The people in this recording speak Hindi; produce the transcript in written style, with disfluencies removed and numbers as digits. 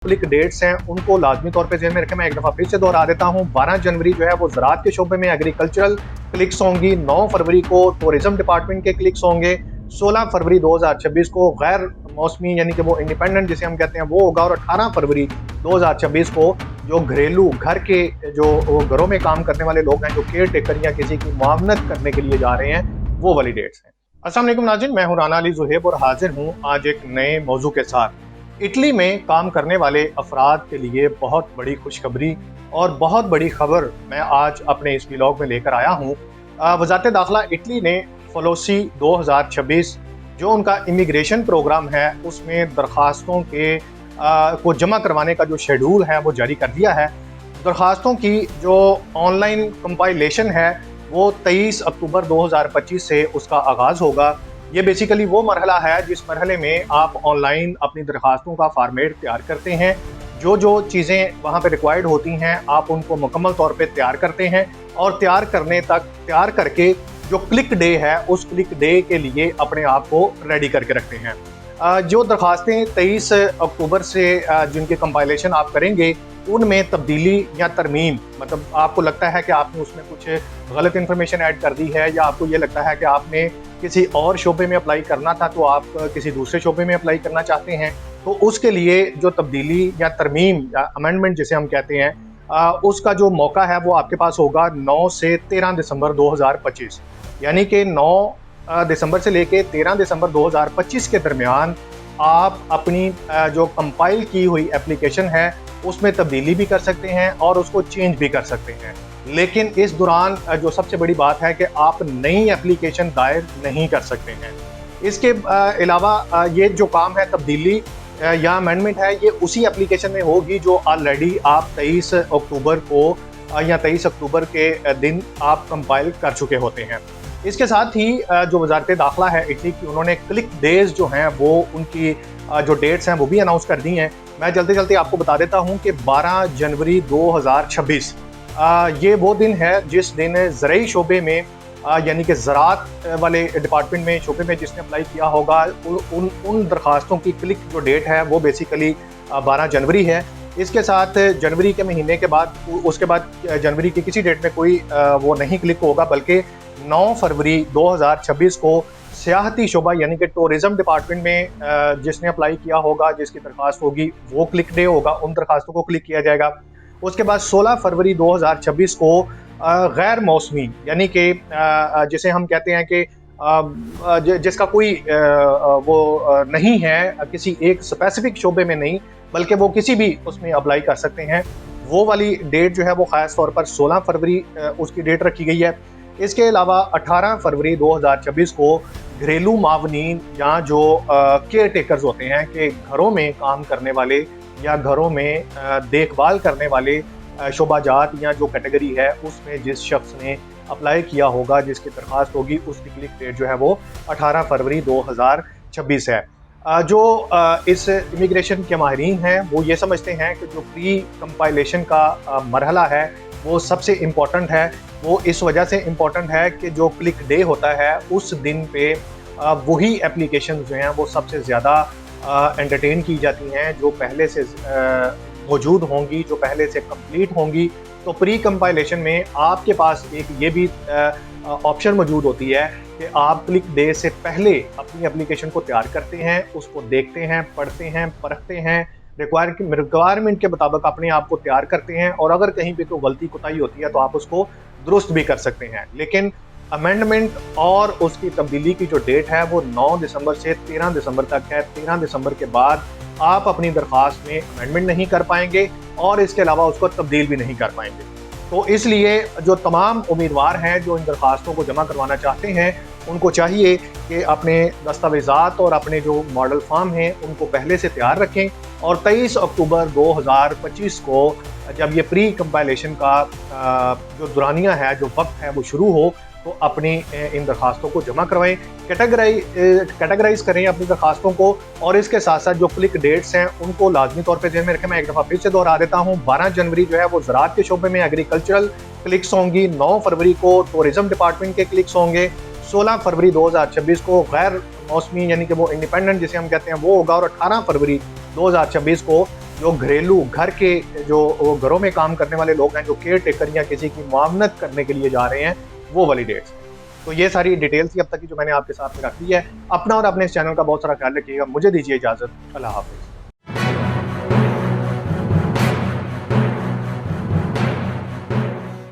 क्लिक डेट्स हैं उनको लाजमी तौर पे ज़हन में रखें। मैं एक दफ़ा फिर से दोहरा देता हूँ, 12 जनवरी जो है वो ज़राअत के शोबे में एग्रीकल्चरल क्लिक्स होंगी, 9 फरवरी को टूरिज्म डिपार्टमेंट के क्लिक्स होंगे, 16 फरवरी 2026 को गैर मौसमी यानी कि वो इंडिपेंडेंट जिसे हम कहते हैं वो होगा, और 18 फरवरी 2026 को जो घरेलू घर के जो घरों में काम करने वाले लोग हैं, जो केयर टेकर या किसी की मुआवनत करने के लिए जा रहे हैं, वो वाली डेट्स हैं। अस्सलाम वालेकुम नाज़रीन, मैं हूँ राना अली ज़ुहैब और हाजिर हूँ आज एक नए मौजू के साथ। इटली में काम करने वाले अफराद के लिए बहुत बड़ी खुशखबरी और बहुत बड़ी खबर मैं आज अपने इस व्लॉग में लेकर आया हूँ। वज़ारत दाखिला इटली ने फलोसी 2026 जो उनका इमिग्रेशन प्रोग्राम है उसमें दरख्वास्तों के को जमा करवाने का जो शेड्यूल है वो जारी कर दिया है। दरख्वास्तों की जो ऑनलाइन कंपाइलेशन है वो 23 अक्टूबर 2025 से उसका आगाज़ होगा। ये बेसिकली वो मरहला है जिस मरहले में आप ऑनलाइन अपनी दरख्वास्तों का फॉर्मेट तैयार करते हैं। जो चीज़ें वहाँ पे रिक्वायर्ड होती हैं आप उनको मुकम्मल तौर पे तैयार करते हैं, और तैयार करके जो क्लिक डे है उस क्लिक डे के लिए अपने आप को रेडी करके रखते हैं। जो दरख्वास्तें 23 अक्टूबर से जिनके कंपाइलेशन आप करेंगे उनमें तब्दीली या तरमीम, मतलब आपको लगता है कि आपने उसमें कुछ गलत इन्फॉर्मेशन ऐड कर दी है, या आपको ये लगता है कि आपने किसी और शोबे में अप्लाई करना था तो आप किसी दूसरे शोबे में अप्लाई करना चाहते हैं, तो उसके लिए जो तब्दीली या तरमीम या अमेंडमेंट जिसे हम कहते हैं उसका जो मौका है वो आपके पास होगा 9 से 13 दिसंबर 2025। यानी कि 9 दिसंबर से लेके 13 दिसंबर 2025 के दरमियान आप अपनी जो कंपाइल की हुई एप्लीकेशन है उसमें तब्दीली भी कर सकते हैं और उसको चेंज भी कर सकते हैं। लेकिन इस दौरान जो सबसे बड़ी बात है कि आप नई एप्लीकेशन दायर नहीं कर सकते हैं। इसके अलावा ये जो काम है तब्दीली या अमेंडमेंट है, ये उसी एप्लीकेशन में होगी जो ऑलरेडी आप 23 अक्टूबर को या 23 अक्टूबर के दिन आप कंपाइल कर चुके होते हैं। इसके साथ ही जो वज़ारत दाखिला है इटली की, उन्होंने क्लिक डेज जो हैं वो उनकी जो डेट्स हैं वो भी अनाउंस कर दी हैं। मैं जल्दी जल्दी आपको बता देता हूं कि 12 जनवरी 2026 ये वो दिन है जिस दिन ज़रई शोबे में यानी कि ज़राअत वाले डिपार्टमेंट में शोबे में जिसने अप्लाई किया होगा उन दरख्वास्तों की क्लिक जो डेट है वो बेसिकली 12 जनवरी है। इसके साथ जनवरी के महीने के बाद उसके बाद जनवरी की किसी डेट में कोई वो नहीं क्लिक होगा, बल्कि 9 फरवरी 2026 को सियाहती शोबा यानी कि टूरिज्म डिपार्टमेंट में जिसने अप्लाई किया होगा, जिसकी दरख्वास्त होगी वो क्लिक डे होगा, उन दरख्वास्तों को क्लिक किया जाएगा। उसके बाद 16 फरवरी 2026 को गैर मौसमी यानी कि जिसे हम कहते हैं कि जिसका कोई वो नहीं है, किसी एक स्पेसिफिक शोबे में नहीं बल्कि वो किसी भी उसमें अप्लाई कर सकते हैं, वो वाली डेट जो है वो ख़ास तौर पर 16 फरवरी उसकी डेट रखी गई है। इसके अलावा 18 फरवरी 2026 को घरेलू मावनीन या जो केयर टेकर्स होते हैं कि घरों में काम करने वाले या घरों में देखभाल करने वाले शोबाजात या जो कैटेगरी है उसमें जिस शख्स ने अप्लाई किया होगा, जिसकी दरख्वास्त होगी, उसकी क्लिक डेट जो है वो 18 फरवरी 2026 है। जो इस इमिग्रेशन के माहिरीन हैं वो ये समझते हैं कि जो प्री कंपाइलेशन का मरहला है वो सबसे इम्पॉर्टेंट है। वो इस वजह से इम्पॉर्टेंट है कि जो क्लिक डे होता है उस दिन पे वही एप्लीकेशन जो हैं वो सबसे ज़्यादा एंटरटेन की जाती हैं, जो पहले से मौजूद होंगी, जो पहले से कंप्लीट होंगी। तो प्री कंपाइलेशन में आपके पास एक ये भी ऑप्शन मौजूद होती है कि आप क्लिक डे से पहले अपनी एप्लीकेशन को तैयार करते हैं, उसको देखते हैं, पढ़ते हैं, परखते हैं, रिक्वायरमेंट के मुताबिक अपने आप को तैयार करते हैं, और अगर कहीं पे कोई गलती कोताही होती है तो आप उसको दुरुस्त भी कर सकते हैं। लेकिन अमेंडमेंट और उसकी तब्दीली की जो डेट है वो 9 दिसंबर से 13 दिसंबर तक है। 13 दिसंबर के बाद आप अपनी दरख्वास्त में अमेंडमेंट नहीं कर पाएंगे और इसके अलावा उसको तब्दील भी नहीं कर पाएंगे। तो इसलिए जो तमाम उम्मीदवार हैं जो इन दरख्वास्तों को जमा करवाना चाहते हैं उनको चाहिए कि अपने दस्तावेज़ात और अपने जो मॉडल फॉर्म हैं उनको पहले से तैयार रखें, और 23 अक्टूबर 2025 को जब ये प्री कंपाइलेशन का जो दुरानिया है, जो वक्त है वो शुरू हो, तो अपनी इन दरख्वास्तों को जमा करवाएं, कैटेगराइज करें अपनी दरख्वास्तों को, और इसके साथ साथ जो क्लिक डेट्स हैं उनको लाजमी तौर पे ध्यान में रखें। मैं एक दफ़ा फिर से दोहरा देता हूँ, 12 जनवरी जो है वो ज़राअत के शोबे में एग्रीकल्चरल क्लिक्स होंगी, 9 फरवरी को टूरिज्म डिपार्टमेंट के क्लिक्स होंगे, 16 फरवरी 2026 को गैर मौसमी यानी कि वो इंडिपेंडेंट जिसे हम कहते हैं वो होगा, और 18 फरवरी 2026 को जो घरेलू घर के जो घरों में काम करने वाले लोग हैं, जो केयर टेकर या किसी की मुआवनत करने के लिए जा रहे हैं, वो वाली डेट्स। तो ये सारी डिटेल्स थी अब तक की जो मैंने आपके साथ में रख दी है। अपना और अपने इस चैनल का बहुत सारा ख्याल रखिएगा। मुझे दीजिए इजाज़त। अल्लाह हाफ़िज़।